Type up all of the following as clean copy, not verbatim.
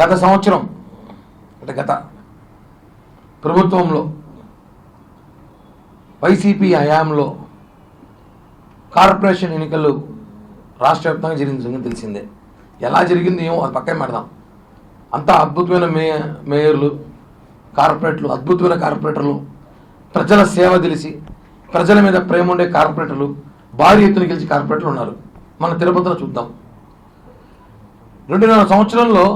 గత సంవత్సరం అంటే గత ప్రభుత్వంలో వైసీపీ హయాంలో కార్పొరేషన్ ఎన్నికలు రాష్ట్ర వ్యాప్తంగా జరిగిన సంగతి తెలిసిందే. ఎలా జరిగింది ఏమో అది పక్కన పెడదాం. అంతా అద్భుతమైన మేయర్లు, కార్పొరేటర్లు, అద్భుతమైన కార్పొరేటర్లు, ప్రజల సేవ తెలిసి ప్రజల మీద ప్రేమ ఉండే కార్పొరేటర్లు, భారీ ఎత్తున గెలిచి కార్పొరేటర్లు ఉన్నారు. మన తిరుపతిలో చూద్దాం. 2.5 సంవత్సరంలో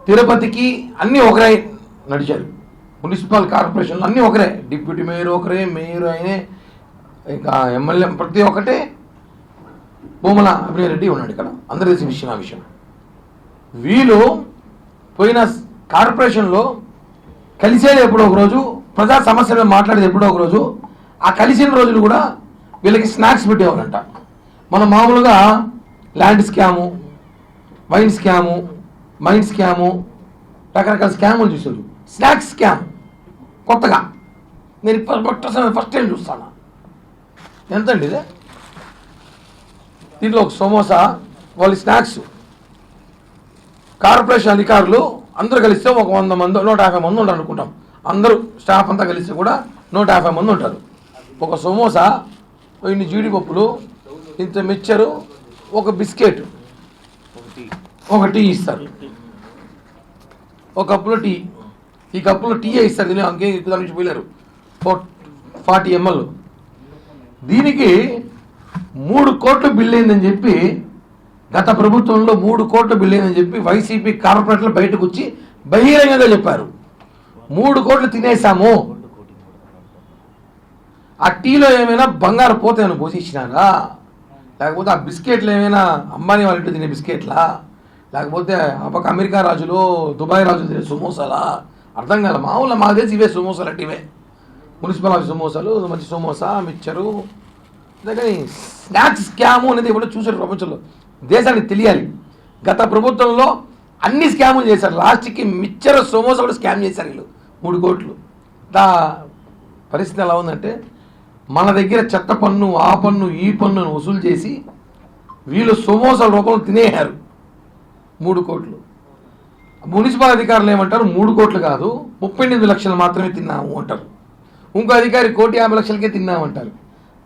తిరుపతికి అన్నీ ఒకరే నడిచారు. మున్సిపల్ కార్పొరేషన్లు అన్నీ ఒకరే, డిప్యూటీ మేయర్ ఒకరే, మేయర్ ఆయనే, ఇంకా ఎమ్మెల్యే ప్రతి ఒక్కటే. భూమల అభినయ్ రెడ్డి ఉన్నాడు ఇక్కడ, అందరూ తెలిసిన విషయం. ఆ విషయం వీళ్ళు పోయిన కార్పొరేషన్లో కలిసేది ఎప్పుడో ఒక రోజు, ప్రజా సమస్యలు మాట్లాడేది ఎప్పుడో ఒక రోజు. ఆ కలిసిన రోజులు కూడా వీళ్ళకి స్నాక్స్ పెట్టేవాళ్ళంట. మనం మామూలుగా land scam, wine scam, mind scam, రకరకాల స్కాములు చూసారు. స్నాక్స్ స్కామ్ కొత్తగా నేను ఫస్ట్ టైం చూస్తాను. ఎంతండి ఇదే? దీంట్లో ఒక సమోసా, వాళ్ళు స్నాక్స్. కార్పొరేషన్ అధికారులు అందరూ కలిస్తే ఒక 100 మంది 150 మంది ఉంటారు అనుకుంటాం. అందరూ స్టాఫ్ అంతా కలిస్తే కూడా 150 మంది ఉంటారు. ఒక సమోసా, ఇన్ని జీడిపప్పులు, ఇంత మిక్చరు, ఒక బిస్కెట్, ఒక టీ ఇస్తారు. ఒక కప్పులో టీ, ఈ కప్పులో టీ ఇస్తారు. దీని అంకే దాని నుంచి పోయారు 40 ml. దీనికి 3 కోట్ల బిల్లు అయిందని చెప్పి, గత ప్రభుత్వంలో 3 కోట్ల బిల్లు అయిందని చెప్పి వైసీపీ కార్పొరేటర్లు బయటకు వచ్చి బహిరంగంగా చెప్పారు. 3 కోట్లు తినేసాము. ఆ టీలో ఏమైనా బంగారు పోతే ఏమైనా పోసి ఇచ్చినారా? లేకపోతే ఆ బిస్కెట్లు ఏమైనా అంబానీ వాళ్ళ ఇంట్లో తినే బిస్కెట్లా? లేకపోతే ఒక అమెరికా రాజులు, దుబాయ్ రాజులు తినే సమోసాలా? అర్థం కాదు. మామూలుగా మాకు తెలిసి ఇవే సమోసాలు అంటే ఇవే మున్సిపల్ ఆఫీస్ సమోసాలు, మంచి సమోసా, మిక్చరు. కానీ స్నాక్స్ స్కాము అనేది ఇప్పుడు చూసారు ప్రపంచంలో. దేశానికి తెలియాలి. గత ప్రభుత్వంలో అన్ని స్కాములు చేశారు. లాస్ట్కి మిక్చర్, సమోసా కూడా స్కామ్ చేశారు వీళ్ళు. 3 కోట్లు. పరిస్థితి ఎలా ఉందంటే, మన దగ్గర చెత్త పన్ను, ఆ పన్ను, ఈ పన్నును వసూలు చేసి వీళ్ళు సమోసాల రూపంలో తినేయారు 3 కోట్లు. మున్సిపల్ అధికారులు ఏమంటారు, 3 కోట్లు కాదు 38 లక్షలు మాత్రమే తిన్నాము అంటారు. ఇంకో అధికారి 1,50,00,000కే తిన్నామంటారు.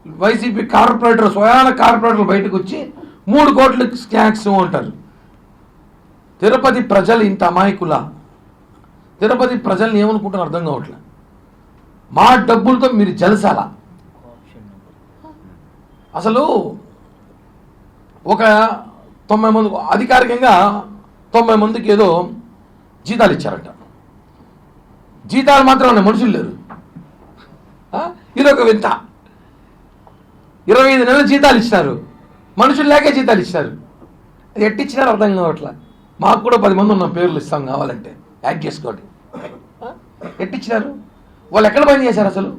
వైసీపీ కార్పొరేటర్, స్వయాన కార్పొరేటర్లు బయటకు వచ్చి 3 కోట్లు స్నాక్స్ అంటారు. తిరుపతి ప్రజలు ఇంత అమాయకులా? తిరుపతి ప్రజల్ని ఏమనుకుంటారు అర్థం కావట్లే. మా డబ్బులతో మీరు జలసాలా? అసలు ఒక 90 మంది అధికారికంగా 90 మందికి ఏదో జీతాలు ఇచ్చారట. జీతాలు మాత్రం ఉన్నాయి, మనుషులు లేరు. ఇదొక వింత. 25 నెలల జీతాలు ఇచ్చినారు, మనుషులు లేకే జీతాలు ఇచ్చినారు. అది ఎట్టిచ్చినారు అర్థం కావట్లా. మాకు కూడా 10 మంది ఉన్నాం, పేర్లు ఇస్తాం కావాలంటే, యాడ్ చేసుకోండి. ఎట్టిచ్చినారు? వాళ్ళు ఎక్కడ పని చేశారు? అసలు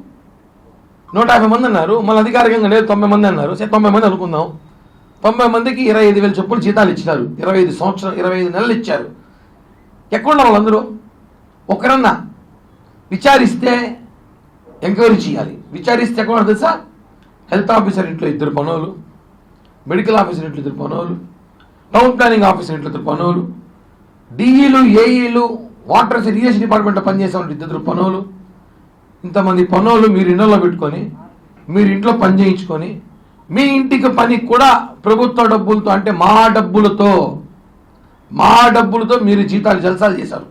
150 మంది అన్నారు, మళ్ళీ అధికారికంగా లేదు 90 మంది అన్నారు. 90 మంది అనుకుందాం. 90 మందికి 25,000 చొప్పులు జీతాలు ఇచ్చినారు. 25 నెలలు ఇచ్చారు. ఎక్కడున్నారు వాళ్ళందరూ? ఒకరన్నా విచారిస్తే ఎంక్వైరీ చేయాలి. విచారిస్తే ఎక్కడ తెలుసా? హెల్త్ ఆఫీసర్ ఇంట్లో 2 పనులు, మెడికల్ ఆఫీసర్ ఇంట్లో 2 పనులు, టౌన్ ప్లానింగ్ ఆఫీసర్ ఇంట్లో 2 పనులు, డిఈలు, ఏఈలు, వాటర్ ఇరిగేషన్ డిపార్ట్మెంట్లో పనిచేసే వాళ్ళు 2 పనులు. ఇంతమంది పనులు మీరు ఇళ్లలో పెట్టుకొని, మీరు ఇంట్లో పని చేయించుకొని, మీ ఇంటికి పని కూడా ప్రభుత్వ డబ్బులతో, అంటే మా డబ్బులతో మీరు జీతాలు జల్సాలు చేశారు.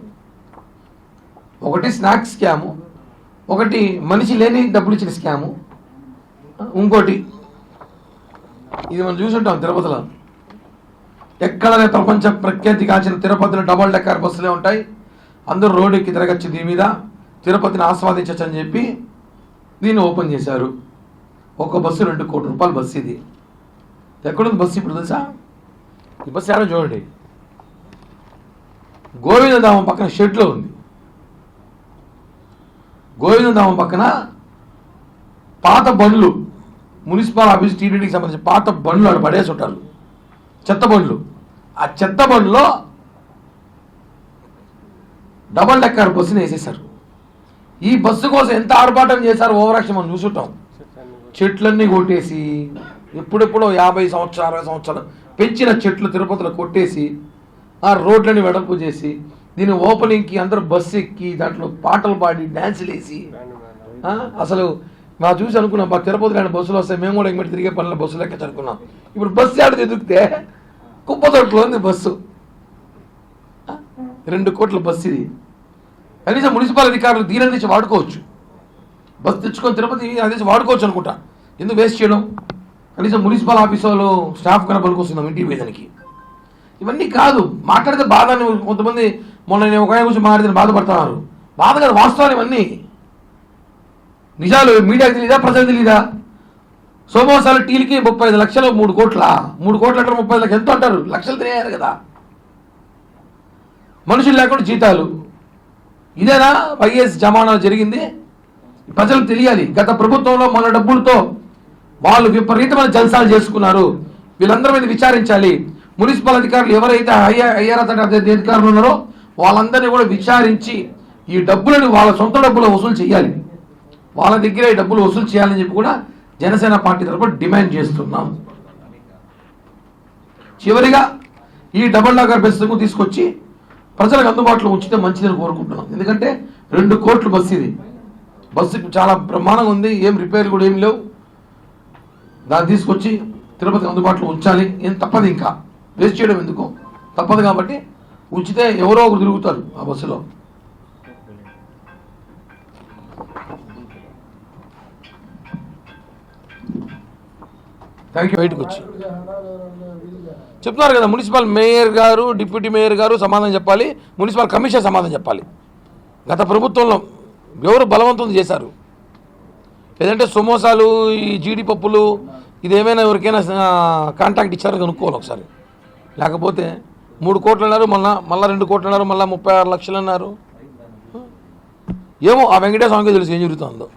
ఒకటి స్నాక్స్ స్కాము, ఒకటి మనిషి లేని డబ్బులు ఇచ్చిన స్కాము, ఇంకోటి ఇది మనం చూసుంటాం తిరుపతిలో. ఎక్కడనే ప్రపంచ ప్రఖ్యాతి కాల్చిన తిరుపతిలో డబల్ డెక్కర్ బస్సులే ఉంటాయి. అందరూ రోడ్డు ఎక్కి తిరగచ్చు, దీని మీద తిరుపతిని ఆస్వాదించచ్చు అని చెప్పి దీన్ని ఓపెన్ చేశారు. ఒక బస్సు 2 కోట్ల రూపాయల బస్సు. ఇది ఎక్కడుంది బస్సు ఇప్పుడు తెలుసా? ఈ బస్సు ఏడో చూడండి, గోవిందధామం పక్కన షెడ్లో ఉంది. గోవిందధామం పక్కన పాత బండ్లు, మున్సిపల్ ఆఫీస్ టీటీడీకి సంబంధించిన పాత బండ్లు అక్కడ పడేసి ఉంటారు, చెత్త బండ్లు. ఆ చెత్త బండ్లో డబల్ డెక్కర్ బస్సుని వేసేశారు. ఈ బస్సు కోసం ఎంత ఆర్భాటం చేశారు, ఓవరాక్షన్ మనం చూసుంటాం. చెట్లన్నీ కొట్టేసి, ఎప్పుడెప్పుడో 50 సంవత్సరాలు 60 సంవత్సరాలు పెంచిన చెట్లు తిరుపతిలో కొట్టేసి ఆ రోడ్లని వెడల్పు చేసి దీని ఓపెనింగ్కి అందరూ బస్సు ఎక్కి దాంట్లో పాటలు పాడి డ్యాన్సులు వేసి అసలు మా చూసి అనుకున్నాం మా తిరుపతి లాంటి బస్సులు వస్తాయి, మేము కూడా ఇంకటి తిరిగే పనుల బస్సులు ఎక్కచ్చు అనుకున్నాం. ఇప్పుడు బస్సు ఆడ ఎదిగితే కుప్పతోటలో ఉంది బస్సు. 2 కోట్ల బస్సు ఇది. కనీసం మున్సిపల్ అధికారులు దీని నుంచి వాడుకోవచ్చు, బస్సు తెచ్చుకొని తిరుపతి అనేది వాడుకోవచ్చు అనుకుంటా. ఎందుకు వేస్ట్ చేయడం? కనీసం మున్సిపల్ ఆఫీస్ వాళ్ళు స్టాఫ్ కన్నా పలుకొస్తున్నాం ఇంటికి వేదానికి. ఇవన్నీ కాదు మాట్లాడితే బాధ. కొంతమంది మొన్న నేను ఒక గురించి మాట్లాడితే బాధపడుతున్నారు. బాధ కాదు, వాస్తవాలు ఇవన్నీ నిజాలు. మీడియాకి తెలీదా, ప్రజలకు తెలీదా? సోమవాసాలు టీలకి 35 లక్షలు, 3 కోట్ల 3 కోట్ల అంటారు, 35 లక్షలు ఎంత అంటారు? లక్షలు తినేయారు కదా. మనుషులు లేకుండా జీతాలు. ఇదేనా వైఎస్ జమానా జరిగింది? ప్రజలకు తెలియాలి. గత ప్రభుత్వంలో మన డబ్బులతో వాళ్ళు విపరీతమైన జల్సాలు చేసుకున్నారు. వీళ్ళందరి మీద విచారించాలి. మున్సిపల్ అధికారులు ఎవరైతే అధికారులు ఉన్నారో వాళ్ళందరినీ కూడా విచారించి ఈ డబ్బులను వాళ్ళ సొంత డబ్బులు వసూలు చేయాలి. వాళ్ళ దగ్గర ఈ డబ్బులు వసూలు చేయాలని చెప్పి కూడా జనసేన పార్టీ తరఫున డిమాండ్ చేస్తున్నాం. చివరిగా ఈ డబుల్ డెక్కర్ బస్సుకు తీసుకొచ్చి ప్రజలకు అందుబాటులో ఉంచితే మంచిదని కోరుకుంటున్నాం. ఎందుకంటే 2 కోట్ల బస్సు ఇది. బస్సు చాలా బ్రహ్మాండంగా ఉంది, ఏం రిపేర్లు కూడా ఏం లేవు. దాన్ని తీసుకొచ్చి తిరుపతికి అందుబాటులో ఉంచాలి. ఏం తప్పదు, ఇంకా వేస్ట్ చేయడం ఎందుకు, తప్పదు. కాబట్టి ఉంచితే ఎవరో ఒకరు తిరుగుతారు ఆ బస్సులో. Thank you. బయటకు వచ్చి చెప్తున్నారు కదా, మున్సిపల్ మేయర్ గారు, డిప్యూటీ మేయర్ గారు సమాధానం చెప్పాలి, మున్సిపల్ కమిషనర్ సమాధానం చెప్పాలి. గత ప్రభుత్వంలో ఎవరు బలవంతం చేశారు? లేదంటే సమోసాలు, ఈ జీడిపప్పులు, ఇదేమైనా ఎవరికైనా కాంటాక్ట్ ఇచ్చారో కనుక్కోవాలి ఒకసారి. లేకపోతే 3 కోట్లు అన్నారు, మళ్ళీ 2 కోట్లు అన్నారు, మళ్ళీ 36 లక్షలు అన్నారు. ఏమో ఆ వెంకటేశ్వర స్వామికి తెలుసు ఏం జరుగుతుందో.